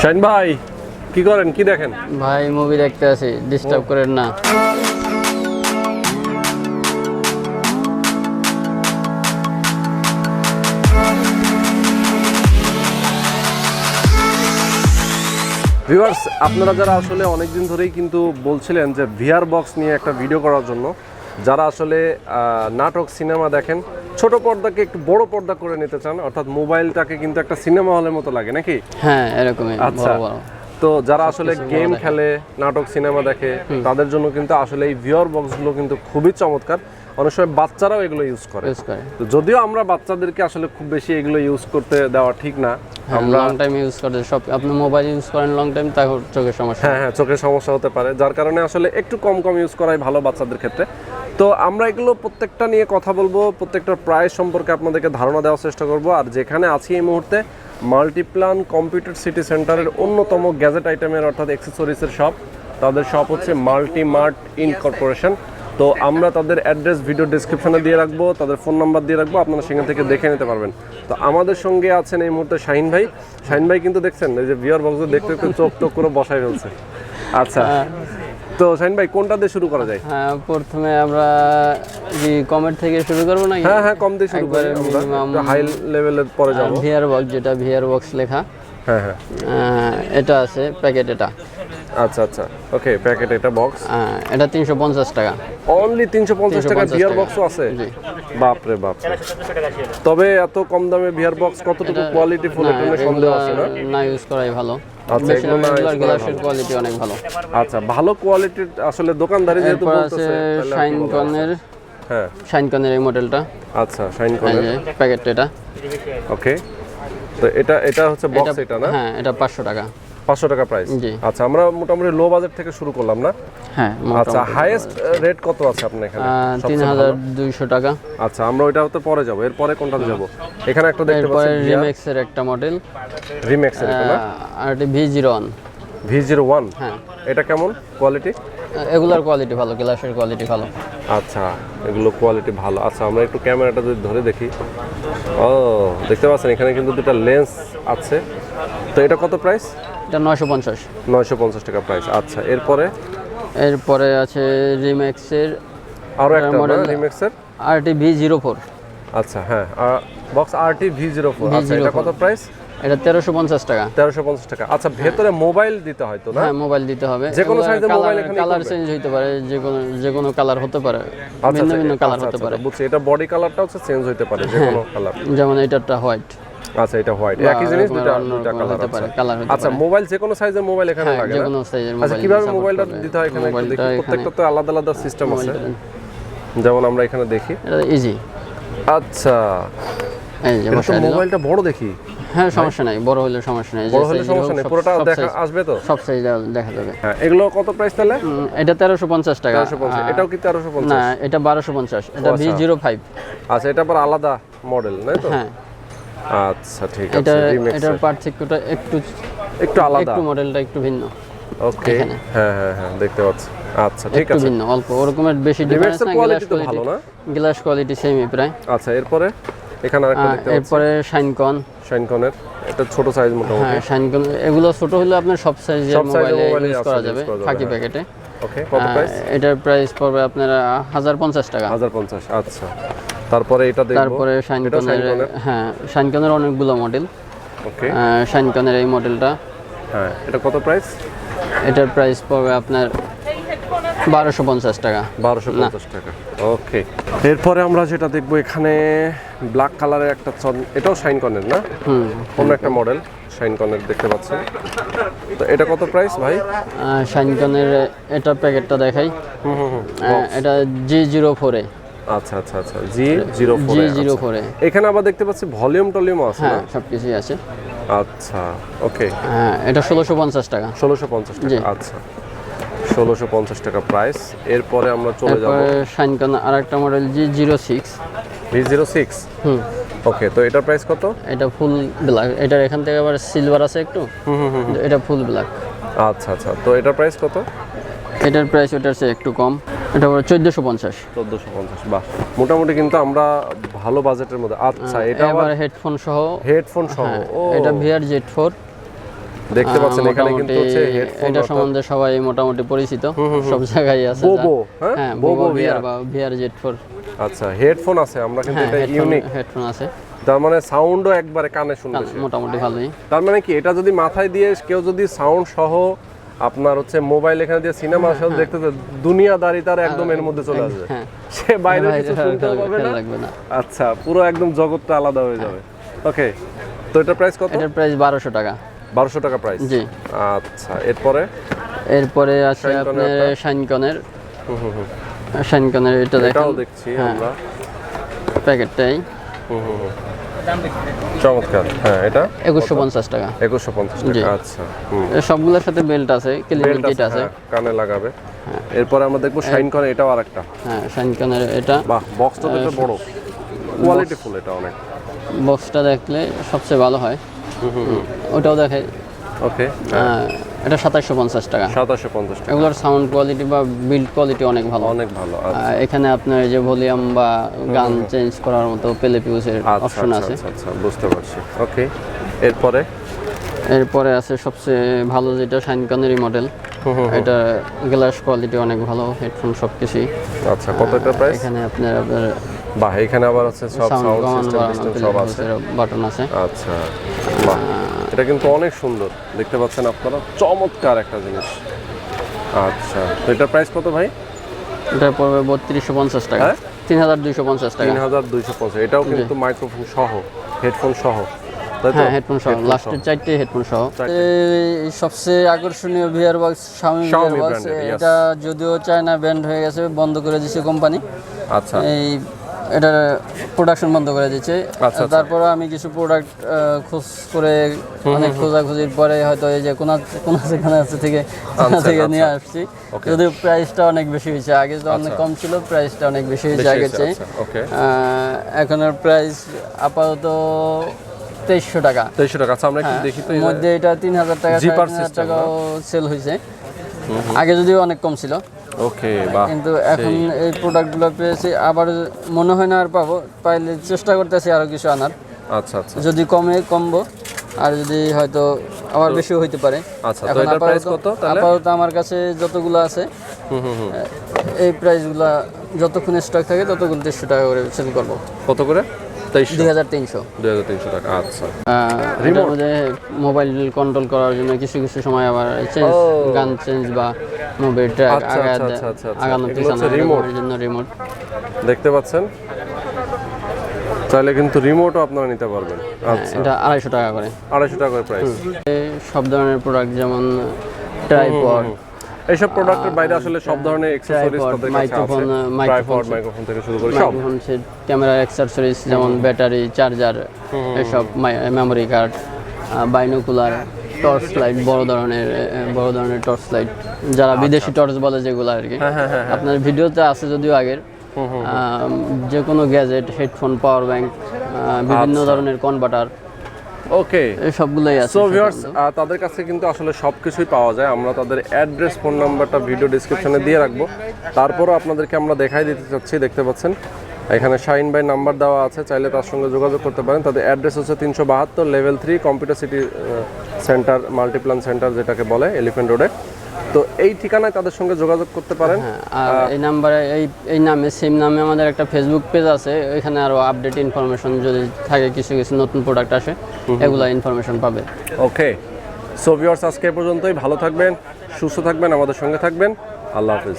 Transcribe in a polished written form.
Shine ভাই কি করেন, কি দেখেন? ভাই মুভি দেখতে আছি, ডিস্টার্ব করেন না। ভিউয়ার্স, আপনারা যারা আসলে অনেকদিন ধরেই কিন্তু বলছিলেন যে ভিআর বক্স নিয়ে একটা ভিডিও করার জন্য, যারা আসলে নাটক সিনেমা দেখেন, ছোট পর্দাকে একটু বড় পর্দা করে নিতে চান, অর্থাৎ মোবাইলটাকে কিন্তু একটা সিনেমা হলের মতো লাগে নাকি? হ্যাঁ, এরকমই। আচ্ছা, তো যারা আসলে গেম খেলে, নাটক সিনেমা দেখে, তাদের জন্য কিন্তু আসলে এই ভিআর বক্সগুলো কিন্তু খুবই চমৎকার। অনেক সময় বাচ্চারাও এগুলো ইউজ করে। তো যদিও আমরা বাচ্চাদেরকে আসলে খুব বেশি এগুলো ইউজ করতে দেওয়া ঠিক না। আমরা লং টাইম ইউজ করতে, সব আপনি মোবাইল ইউজ করেন লং টাইম, তাহলে চোখের সমস্যা। হ্যাঁ, চোখের সমস্যা হতে পারে, যার কারণে আসলে একটু কম ইউজ করাই ভালো বাচ্চাদের ক্ষেত্রে। তো আমরা এগুলো প্রত্যেকটা নিয়ে কথা বলবো, প্রত্যেকটার প্রাইস সম্পর্কে আপনাদেরকে ধারণা দেওয়ার চেষ্টা করব। আর যেখানে আছি এই মুহূর্তে, মাল্টিপ্লান কম্পিউটার সিটি সেন্টারের অন্যতম গ্যাজেট আইটেমের অর্থাৎ অ্যাক্সেসরিজের শপ। তাদের শপ হচ্ছে মাল্টিমার্ট ইন কর্পোরেশন। তো আমরা তাদের অ্যাড্রেস ভিডিও ডেসক্রিপশনে দিয়ে রাখবো, তাদের ফোন নাম্বার দিয়ে রাখবো, আপনারা সেখান থেকে দেখে নিতে পারবেন। তো আমাদের সঙ্গে আছেন এই মুহূর্তে শাহিন ভাই। শাহিন ভাই কিন্তু দেখছেন এই যে ভিআর বক্স দেখতে দেখতে চোখ টোক করে বসাই ফেলছে। আচ্ছা, তো শাহিন ভাই কোনটা দিয়ে শুরু করা যায়? হ্যাঁ, প্রথমে আমরা কি কমের থেকে শুরু করব নাকি? হ্যাঁ, কম দিয়ে শুরু করি, আমরা হাই লেভেলের পরে যাব। ভিআর বক্স, যেটা ভিআর বক্স লেখা, হ্যাঁ, এটা আছে প্যাকেট। এটা আচ্ছা, ওকে, প্যাকেট, এটা বক্স, এটা 350 টাকা। অনলি 350 টাকা ভিআর বক্সও আছে? বাপ রে বাপ। তবে এত কম দামে ভিআর বক্স কতটুকু কোয়ালিটি ফুল, এটা নিয়ে সন্দেহ আছে না? না, ইউজ করাই ভালো। আচ্ছা, এগুলো না গ্লাসের কোয়ালিটি অনেক ভালো। আচ্ছা, ভালো কোয়ালিটির আসলে দোকানদারি যেহেতু বলতেছে। শাইনকনের, হ্যাঁ, শাইনকনের এই মডেলটা। আচ্ছা, শাইনকনের প্যাকেট এটা। ওকে, তো এটা হচ্ছে বক্স, এটা না? হ্যাঁ, এটা 500 টাকা। 500 টাকা প্রাইস। আচ্ছা, আমরা মোটামুটি লো বাজেট থেকে শুরু করলাম না? হ্যাঁ। আচ্ছা, হাইয়েস্ট রেট কত আছে আপনার এখানে? 3200 টাকা। আচ্ছা, আমরা ওইটা হতে পরে যাব। এরপরে কোনটাতে যাব? এখানে একটা দেখতে পাচ্ছি রিম্যাক্স এর একটা মডেল। রিম্যাক্স এর এটা না? আর এটা V01। V01? হ্যাঁ। এটা কেমন কোয়ালিটি? এগুলার কোয়ালিটি ভালো, গ্লাসের কোয়ালিটি ভালো। আচ্ছা, এগুলো কোয়ালিটি ভালো। আচ্ছা, আমরা একটু ক্যামেরাটা যদি ধরে দেখি। ও, দেখতে পাচ্ছেন এখানে কিন্তু দুটো লেন্স আছে। তো এটা কত প্রাইস? এটা 950 টাকা প্রাইস। আচ্ছা, এরপরে আছে রিম্যাক্সের আরো একটা মডেল, রিম্যাক্সের RT V04। আচ্ছা, হ্যাঁ, বক্স RT V04। আচ্ছা, এটা কত প্রাইস? এটা 1350 টাকা। 1350 টাকা। আচ্ছা, ভেতরে মোবাইল দিতে হয় তো না? হ্যাঁ, মোবাইল দিতে হবে। যে কোনো সাইজের মোবাইল এখানে কালার চেঞ্জ হতে পারে, যে কোনো কালার হতে পারে, ভিন্ন কালার হতে পারে। বুঝছি, এটা বডি কালারটা হচ্ছে চেঞ্জ হতে পারে, যে কোনো কালার। যেমন এটাটা হোয়াইট। আচ্ছা, এটা হোয়াইট, একই জিনিস দুটো কালার হতে পারে। আচ্ছা, মোবাইল যে কোনো সাইজের মোবাইল এখানে লাগে? যে কোনো সাইজের মোবাইল। আচ্ছা, কিভাবে মোবাইলটা দিতে হয় এখানে? প্রত্যেকটা তো আলাদা আলাদা সিস্টেম আছে, যেমন আমরা এখানে দেখি। এটা ইজি। আচ্ছা, এই যে মোবাইলটা বড় দেখি। হ্যাঁ, সমস্যা নাই, বড় হলে সমস্যা নাই, বড় হলে সমস্যা নেই, পুরোটা দেখা আসবে তো? সব সাইজ দেখা যাবে। হ্যাঁ, এগুলো কত প্রাইস তাহলে? এটা 1350 টাকা। 1350। এটাও কি 1350? না, এটা 1250। এটা V05। আচ্ছা, এটা আবার আলাদা মডেল, তাই তো? হ্যাঁ। আচ্ছা, ঠিক আছে। এটার পার্থক্যটা একটু আলাদা, একটু মডেলটা একটু ভিন্ন। ওকে, হ্যাঁ, দেখতে পাচ্ছি। আচ্ছা, ঠিক আছে, ভিন্ন অল্প, ওরকমের বেশি ডিফারেন্স না। কোয়ালিটি তো ভালো না? গ্লাস কোয়ালিটি সেমই প্রায়। আচ্ছা, এরপরে এখানে আরেকটা দেখতে পাচ্ছি। এরপরে শাইনকনের এটা ছোট সাইজ মোটামুটি। হ্যাঁ, শাইনকন এগুলো ছোট হলে আপনার সব সাইজের মোবাইলে ইউজ করা যাবে, ফাঁকি প্যাকেটে। ওকে, কত প্রাইস? এটার প্রাইস পড়বে আপনার 1050 টাকা। 1050। আচ্ছা, তারপরে এটা দেখব। তারপরে শাইনকনের অনেকগুলো মডেল। ওকে, শাইনকনের এই মডেলটা। হ্যাঁ, এটা কত প্রাইস? এটার প্রাইস পড়বে আপনার 1250 টাকা। 1250 টাকা। ওকে, এরপরে আমরা যেটা দেখবো, এখানে ব্ল্যাক কালারের একটা, এটাও শাইনকনের না? অন্য একটা মডেল শাইনকনের দেখতে পাচ্ছি। তো এটা কত প্রাইস ভাই? শাইনকনের এটা প্যাকেটটা দেখাই। এটা G04 এ। আচ্ছা, G04 এ। এখানে আবার দেখতে পাচ্ছি ভলিউম আছে। হ্যাঁ, সবকিছুই আছে। আচ্ছা, ওকে, এটা 1650 টাকা। 1650 টাকা। আচ্ছা, 1650 টাকা প্রাইস। এরপরে আমরা চলে যাব শাইনকন আরেকটা মডেল V06। ওকে, তো এটার প্রাইস কত? এটা ফুল ব্ল্যাক। এটার এখান থেকে আবার সিলভার আছে একটু। এটা ফুল ব্ল্যাক। আচ্ছা, তো এটার প্রাইস কত? এটার প্রাইস ওটার চেয়ে একটু কম। এটা 1450। বাহ, মোটামুটি কিন্তু আমরা ভালো বাজেটের মধ্যে। আচ্ছা, এটা আবার হেডফোন সহ। ও, এটা VR Z4। দেখতে পাচ্ছেন এখানে কিন্তু হচ্ছে হেডফোন, এটা সম্বন্ধে সবাই মোটামুটি পরিচিত, সব জায়গায় আছে। বোবো, হ্যাঁ বোবো ভিআর বা ভিআর Z4। আচ্ছা, হেডফোন আছে, আমরা কিন্তু এটা ইউনিক হেডফোন আছে, তার মানে সাউন্ডও একবারে কানে শুনবে মোটামুটি ভালোই। তার মানে কি এটা যদি মাথায় দিয়ে কেউ যদি সাউন্ড সহ আপনার হচ্ছে মোবাইল এখানে দিয়ে সিনেমা আসলে দেখতে দুনিয়াদারি তার একদম এর মধ্যে চলে আসবে, সে বাইরে কিছু শুনতে পাবে না। আচ্ছা, পুরো একদম জগৎটা আলাদা হয়ে যাবে। ওকে, তো এটার প্রাইস কত? এটার প্রাইস 1200 টাকা। 1200 টাকা প্রাইস, জি। আচ্ছা, এরপরে আছে আপনার শাইনকনের। শাইনকনের এটা দেখেন, এটাও দেখছি আমরা প্যাকেটটাই চমৎকার। হ্যাঁ, এটা 2150 টাকা। 2150 টাকা, আচ্ছা। সবগুলোর সাথে বেল্ট আছে, ক্লিনিং কিট আছে, কানে লাগাবে। এরপরে আমরা দেখবো শাইনকন, এটাও আরেকটা। হ্যাঁ, শাইনকনের এটা। বাহ, বক্সটা তো এটা বড়, কোয়ালিটিফুল, এটা অনেক। বক্সটা দেখলে সবচেয়ে ভালো হয়। ওটাও দেখে। ওকে, এটা 2750 টাকা। 2750 টাকা। এগুলোর সাউন্ড কোয়ালিটি বা বিল্ড কোয়ালিটি অনেক ভালো, অনেক ভালো। এখানে আপনার যে ভলিউম বা গান চেঞ্জ করার মতো প্লে পিউসের অপশন আছে। আচ্ছা, বুঝতে পারছি। ওকে, এরপরে আছে সবচেয়ে ভালো যেটা শাইনকনেরই মডেল। এটা গ্লাস কোয়ালিটি অনেক ভালো, হেডফোন সবকিছুই। আচ্ছা, কত এটা প্রাইস? এখানে আপনার বাহ, এখানে আবার আছে সব সাউন্ড সিস্টেম সব আছে, বাটন আছে। আচ্ছা, বাহ, এটা কিন্তু অনেক সুন্দর, দেখতে পাচ্ছেন আপনারা, চমৎকার একটা জিনিস। আচ্ছা, তো এটার প্রাইস কত ভাই? এটা পড়বে 3250 টাকা। 3250 টাকা। 3250। এটাও কিন্তু মাইক্রোফোন সহ, হেডফোন সহ। হ্যাঁ, হেডফোন সহ, লাস্টের 4টে হেডফোন সহ। এই সবচেয়ে আকর্ষণীয় ভিআর বক্স শাওমি বক্স। এটা যদিও চায়না ব্যান্ড হয়ে গেছে, বন্ধ করে দিয়েছে কোম্পানি। আচ্ছা, এই এটা প্রোডাকশন বন্ধ করে দিয়েছে। তারপরে আমি কিছু প্রোডাক্ট খোঁজ করে অনেক খোঁজাখুঁজির পরে হয়তো এই যে কোন থেকে নিয়ে আসছি। যদিও প্রাইসটা অনেক বেশি হয়েছে, আগে তো অনেক কম ছিল, প্রাইসটা অনেক বেশি হয়েছে আগের চেয়ে। এখনের প্রাইস আপাতত 2300 টাকা। 2300 টাকা। আচ্ছা, আমরা একটু দেখি তো। মধ্যে এটা 3000 টাকা, 3000 টাকাও সেল হয়েছে, আগে যদিও অনেক কম ছিল। ওকে, বাহ। কিন্তু এখন এই প্রোডাক্টগুলো পেয়েছি, আবার মনে হয় না আর পাবো, পাইলে চেষ্টা করতেছি আরো কিছু আনার। আচ্ছা, যদি কমবো, আর যদি হয়তো আবার বেশিও হইতে পারে। আচ্ছা, তো এটার প্রাইস কত তাহলে? আপাতত আমার কাছে যতগুলো আছে এই প্রাইসগুলো যতক্ষণ স্টক থাকে ততক্ষণ 2300 টাকা করে সেল করবো। কত করে? 2300 টাকা। আচ্ছা, এটার মধ্যে মোবাইল কন্ট্রোল করার জন্য কিছু সময় আবার গান চেঞ্জ বা মুভি ট্র্যাক আগানো পিছানোর জন্য রিমোট দেখতে পাচ্ছেন, চাইলে কিন্তু রিমোটও আপনারা নিতে পারবেন। আচ্ছা, এটা 250 টাকা করে। 250 টাকা করে প্রাইস। সব ধরনের প্রোডাক্ট যেমন ট্রাইপড, এইসব প্রোডাক্টের বাইরে আসলে সব ধরনের অ্যাকসেসরিজ তাদের কাছে আছে। মাইক্রোফোন থেকে শুরু করে সব, ক্যামেরা অ্যাকসেসরিজ যেমন ব্যাটারি, চার্জার, এসব, memory card, binocular, torch light, বড় ধরনের টর্চ লাইট, যারা বিদেশি টর্চ বলে যেগুলো আর কি। আপনার ভিডিওতে আছে যদিও আগের, যে কোনো গ্যাজেট, হেডফোন, পাওয়ার ব্যাংক, বিভিন্ন ধরনের কনভার্টার, ওকে, এই সবগুলোই আছে। সো ভিউয়ার্স, তাদের কাছে কিন্তু আসলে সবকিছুই পাওয়া যায়। আমরা তাদের অ্যাড্রেস, ফোন নাম্বারটা ভিডিও ডেসক্রিপশনে দিয়ে রাখবো। তারপরও আপনাদেরকে আমরা দেখাই দিতে চাচ্ছি, দেখতে পাচ্ছেন এখানে শাহিন ভাই নাম্বার দেওয়া আছে, চাইলে তার সঙ্গে যোগাযোগ করতে পারেন। তাদের অ্যাড্রেস হচ্ছে 372 level 3 computer city centre, Multiplan centre যেটাকে বলে, এলিফ্যান্ট রোডে। তো এই ঠিকানায় তাদের সঙ্গে যোগাযোগ করতে পারেন। আর এই নাম্বারে, এই নামে, সেম নামে আমাদের একটা ফেসবুক পেজ আছে, ওইখানে আরো আপডেট ইনফরমেশন যদি থাকে, কিছু নতুন প্রোডাক্ট আসে, এগুলা ইনফরমেশন পাবে। ওকে, সো ভিউয়ার্স, আজকে পর্যন্তই। ভালো থাকবেন, সুস্থ থাকবেন, আমাদের সঙ্গে থাকবেন। আল্লাহ হাফেজ।